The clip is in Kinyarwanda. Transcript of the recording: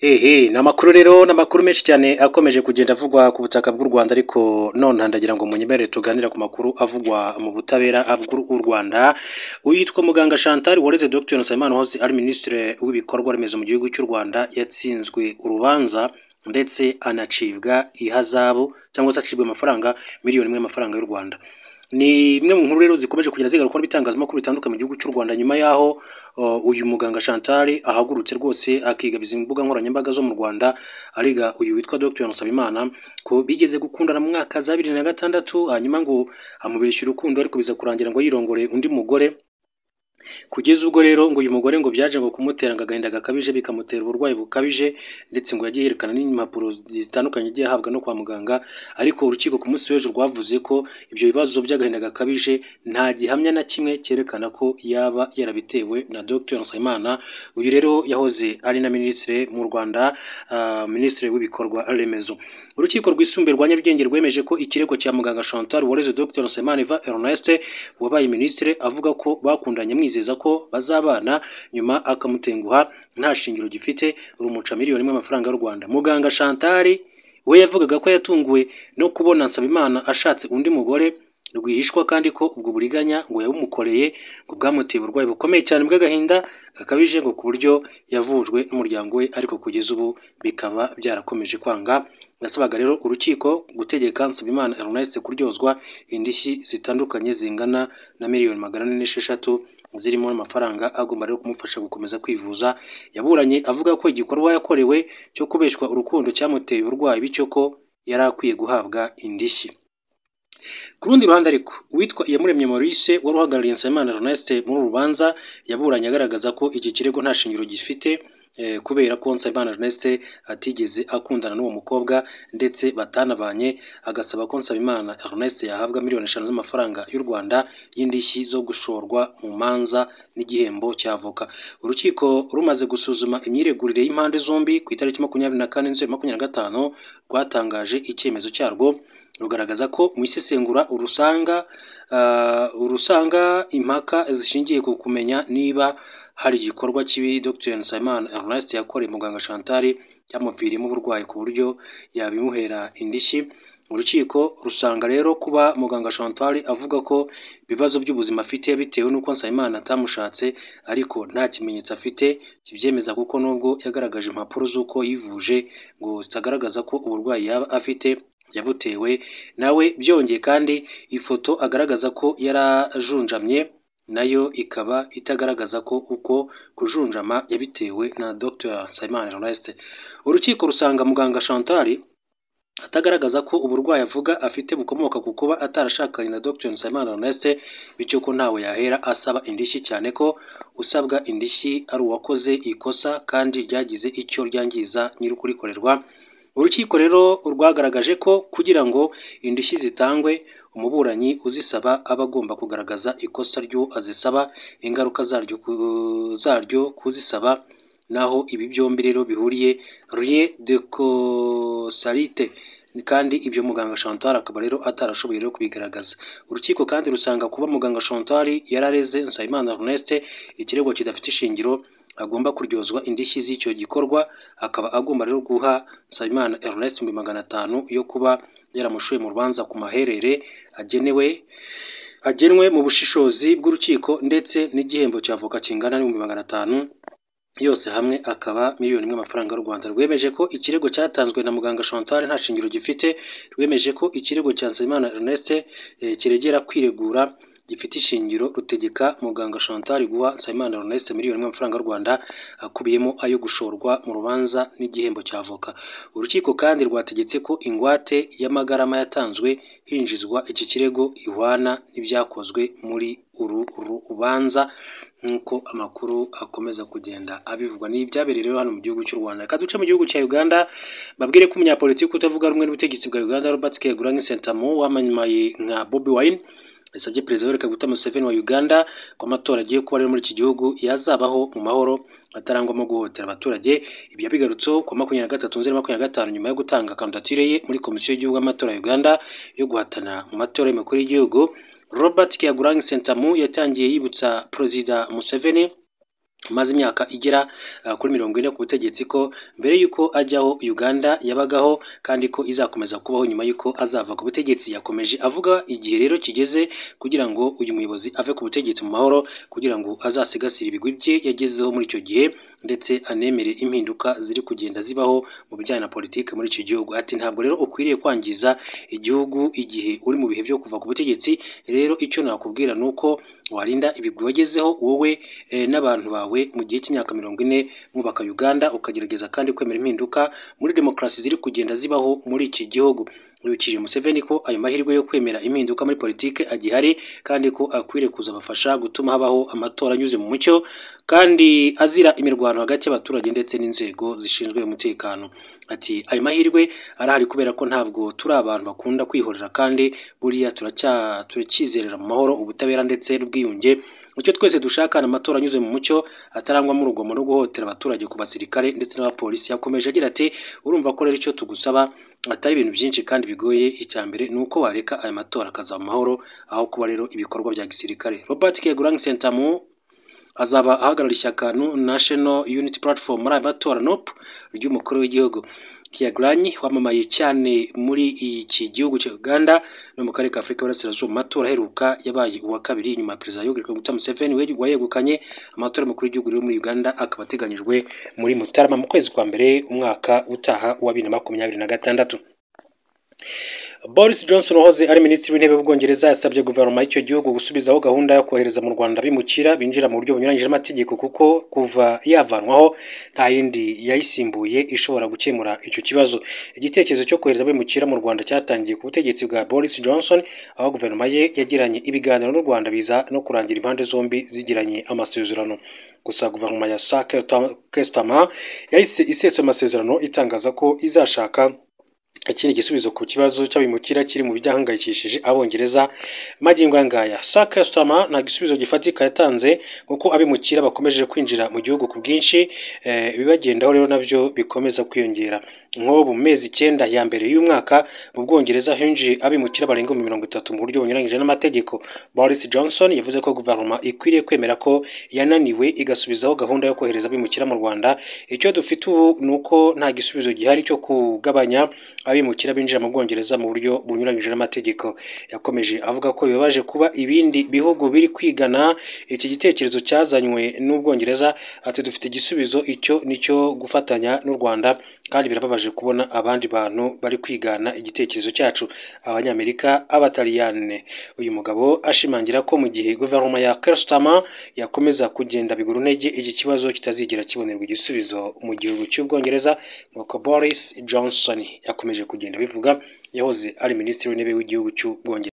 Namakuru rero namakuru menshi cyane akomeje kugenda avugwa ku butaka bw'u Rwanda ariko none ndagira ngo munyemere tuganira ku makuru avugwa mu butabera bw'u Rwanda. Uyitwa muganga Chantal Uwareze Dr Nsabimana Hose ari ministre w'ibikorwa remezo mu gihugu cy'u Rwanda yatsinzwe urubanza ndetse anacibwa ihazabu cyangwa se acibwa amafaranga miliyoni imwe y'amafaranga y'u Rwanda. Ni imwe mu nkuru rero zikomeje kugenda zigaruka n'ibitangazamakuru bitandukanye mu gihugu cy'u Rwanda nyuma yaho uyu muganga Chantal ahagurutse rwose akigabiza imbuga nkoranyambaga zo mu Rwanda ariga uyu witwa Dr Nsabimana ko bigeze gukundana mu mwaka za 2006 hanyuma ngo amubeshya urukundo ariko biza kurangira ngo yirongore undi mugore. Kugeza ubwo rero ngo uyu mugore ngo byaje ngo kumutera agahinda gakabije bikamutera uburwayi bukabije ndetse ngo yagiye yerekana n'impapuro zitandukanye igiye ahabwa no kwa muganga, ariko urukiko ku munsi w'ejo rwavuze ko ibyo bibazo by'agahinda gakabije nta gihamya na kimwe cyerekana ko yaba yarabitewe na Dr Nsabimana. Uyu rero yahoze ari na ministre mu Rwanda, ministre w'ibikorwa remezo. Urukiko rwisumbuye rwa Nyarugenge rwemeje ko ikirego cya muganga Chantal Uwareze Dr Nsabimana Ernest wabaye ministre avuga ko bakundanye mwizeza ko bazabana nyuma akamutenguha nta shingiro gifite urumuca miliyoni imwe y'amafaranga y'u Rwanda. Muganga Chantal we yavugaga ko yatunguwe no kubona Nsabimana ashatse undi mugore rwihishwa kandi ko ubwo buriganya ngo yabumukoreye ngo bwamuteye uburwayi bukomeye cyane bw'agahinda gakabije ngo ku buryo yavujwe n'umuryango we, ariko kugeza ubu bikaba byarakomeje kwanga. Yasabaga rero urukiko gutegeka Nsabimana Ernest kuryozwa indishyi zitandukanye zingana na miliyoni 406 zirimo n'amafaranga agomba rero kumufasha gukomeza kwivuza. Yaburanye avuga ko igikorwa yakorewe cyo kubeshwa urukundo cyamuteye uburwayi bityo ko yari akwiye guhabwa indishyi. Ku rundi ruhande ariko uwitwa Iyamuremye Maurice wari uhagarariye Nsabimana Ernest muri rubanza yaburanye agaragaza ko iki kirego nta shingiro gifite kubera ko Nsabimana Ernest atigeze akundana n'uwo mukobwa ndetse batanabanye, agasaba ko Nsabimana Ernest yahabwa miliyoni 5 z'amafaranga y'u Rwanda y'indishyi zo gushorwa mu manza n'igihembo cy'avoka. Urukiko rumaze gusuzuma imyiregurire y'impande zombi ku itariki 24/2025 rwatangaje icyemezo cyarwo rugaragaza ko mu isesengura urusanga impaka zishingiye ku kumenya niba hari igikorwa kibi Dr Nsabimana Ernest yakoreye muganga Chantal cyamuviriyemo uburwayi ku buryo yabimuhera indishyi. Urukiko rusanga rero kuba muganga Chantal avuga ko ibibazo by'ubuzima afite bitewe n'uko Nsabimana atamushatse ariko nta kimenyetso afite kibyemeza, kuko nubwo yagaragaje impapuro z'uko yivuje ngo zitagaragaza ko uburwayi yaba afite yabutewe nawe. Byongeye kandi ifoto agaragaza ko yarajunjamye nayo ikaba itagaragaza ko uko kujunjama yabitewe na Dr Nsabimana Ernest. Urukiko rusanga muganga Chantal atagaragaza ko uburwayi avuga afite bukomoka ku kuba atarashakanye na Dr Nsabimana Ernest bityo ko ntawe yahera asaba indishyi, cyane ko usabwa indishyi ari uwakoze ikosa kandi ryagize icyo ryangiza nyir'ukurikorerwa. Urukiko rero rwagaragaje ko kugira ngo indishyi zitangwe umuburanyi uzisaba aba agomba kugaragaza ikosa ry'uwo azisaba, ingaruka zaryo kuzisaba, naho ibi byombi rero bihuriye rien de causalité kandi ibyo muganga Chantal akaba rero atarashoboye rero kubigaragaza. Urukiko kandi rusanga kuba muganga Chantal yarareze Nsabimana Ernest ikirego kidafite ishingiro agomba kuryozwa indishyi z'icyo gikorwa, akaba agomba rero guha Nsabimana Ernest 500 yo kuba yaramushoye mu rubanza ku maherere agenwe mu bushishozi bw'urukiko ndetse n'igihembo cy'avoka kingana n'500 yose hamwe akaba miliyoni imwe y'amafaranga y'u Rwanda. Rwemeje ko ikirego cyatanzwe na muganga Chantal nta shingiro gifite. Rwemeje ko ikirego cya Nsabimana Ernest kiregera kwiregura gifite ishingiro, rutegeka muganga Chantal guha Nsabimana Ernest miliyoni y'amafaranga y'u Rwanda akubiyemo ayo gushorwa mu rubanza n'igihembo cy'avoka. Urukiko kandi rwategetse ko ingwate y'amagarama yatanzwe hinjizwa iki kirego ihwana n'ibyakozwe muri uru rubanza nk'uko amakuru akomeza kugenda abivugwa. Ni ibyabereye rero hano mu gihugu cy'u Rwanda. Kaduce mu gihugu cya Uganda babwire ko umunyapolitiki utavuga rumwe n'ubutegetsi bwa Uganda Robert Kyagulanyi Ssentamu wamamaye nka Bobi Wine yasabye Perezida Yoweri Kaguta Museveni wa Uganda ko amatora agiye kuba rero muri iki gihugu yazabaho mu mahoro atarangwamo guhotera abaturage. Ibyo yabigarutseho ku 23/2025 nyuma yo gutanga kandidatire ye muri komisiyo y'igihugu y'amatora ya Uganda yo guhatana mu matora y'umukuru w'igihugu. Robert Kyagulanyi Ssentamu yatangiye yibutsa Perezida Museveni maze imyaka igera kuri 40 ku butegetsi ko mbere yuko ajyaho Uganda yabagaho kandi ko izakomeza kubaho nyuma yuko azava ku butegetsi. Yakomeje avuga igihe rero kigeze kugira ngo uyu muyobozi ave ku butegetsi mu mahoro kugira ngo azasigasire ibigwi bye yagezeho muri icyo gihe ndetse anemere impinduka ziri kugenda zibaho mu bijyanye na politiki muri icyo gihugu. Ati ntabwo rero ukwiriye kwangiza igihugu igihe uri mu bihe byo kuva ku butegetsi. Rero icyo nakubwira nuko warinda ibigwi wagezeho wowe n'abantu bawe mu gihe cy'imyaka 40 mwubaka Uganda, ukagerageza kandi kwemera impinduka muri demokarasi ziri kugenda zibaho muri iki gihugu. Yibukije Museveni ko ayo mahirwe yo kwemera impinduka muri politike agihari kandi ko akwiriye kuzabafasha gutuma habaho amatora anyuze mu mucyo kandi azira imirwano hagati y'abaturage ndetse n'inzego zishinzwe umutekano. Ati ayo mahirwe arahari kubera ko ntabwo turi abantu bakunda kwihorera kandi buriya turacyizerera mu mahoro, ubutabera ndetse n'ubwiyunge. Icyo twese dushaka amatora anyuze mu mucyo atarangwamo urugomo no guhotera abaturage ku basirikare ndetse n'abapolisi. Yakomeje agira ati urumva ko rero icyo tugusaba atari ibintu byinshi kandi bigoye. Icya mbere ni uko wareka aya matora akazaba amahoro aho kuba rero ibikorwa bya gisirikare. Robert Kyagulanyi Ssentamu azaba ahagarara ishyaka National Unity Platform muri aya matora NUP ry'umukuru w'igihugu. Kyagulanyi wamamaye cyane muri iki gihugu cya Uganda no mu karere ka Afurika y'Iburasirazuba. Amatora aheruka yabaye uwa kabiri nyuma ya Perezida Yoweri Kaguta Museveni wayegukanye. Amatora y'umukuru w'igihugu rero muri Uganda akaba ateganyijwe muri Mutarama mu kwezi kwa mbere umwaka utaha wa 2026. Boris Johnson wahoze ari minisitiri w'intebe w'Ubwongereza yasabye guverinoma y'icyo gihugu gusubizaho gahunda yo kohereza mu Rwanda bimukira binjira mu buryo bunyuranyije n'amategeko kuko kuva yavanwaho nta yindi yayisimbuye ishobora gukemura icyo kibazo. Igitekerezo cyo kohereza bimukira mu Rwanda cyatangiye ku butegetsi bwa Boris Johnson aho guverinoma ye yagiranye ibiganiro n'u Rwanda biza no kurangira impande zombi zigiranye amasezerano. Gusa guverinoma ya Sir Keir Starmer yahise isesa amasezerano itangaza ko izashaka ikindi gisubizo ku kibazo cy'abimukira kiri mu byahangayikishije Abongereza magingo ngaya. Sir Keir Starmer nta gisubizo gifatika yatanze kuko abimukira bakomeje kwinjira mu gihugu ku bwinshi, bibagendaho rero nabyo bikomeza kwiyongera. Nko mu mezi 9 ya mbere y'umwaka mu Bwongereza hinjiye abimukira barenga 30 mu buryo bunyuranyije n'amategeko. Boris Johnson yavuze ko guverinoma ikwiriye kwemera ko yananiwe igasubizaho gahunda yo kohereza abimukira mu Rwanda. Icyo dufite ubu nuko nta gisubizo gihari cyo kugabanya abimukira binjira mu Bwongereza mu buryo bunyuranyije n'amategeko. Yakomeje avuga ko bibabaje kuba ibindi bihugu biri kwigana iki gitekerezo cyazanywe n'Ubwongereza. Ati dufite igisubizo, icyo nicyo gufatanya n'u Rwanda kandi birababaje kubona abandi bantu bari kwigana igitekerezo cyacu, Abanyamerika, Abataliyane. Uyu mugabo ashimangira ko mu gihe guverinoma ya Keir Starmer yakomeza kugenda bigura intege iki kibazo kitazigera kibonerwa igisubizo mu gihugu cy'Ubwongereza nk'uko Boris Johnson yakomeje kugenda bivuga. Yahoze ari minisitiri w'intebe w'igihugu cy'Ubwongereza.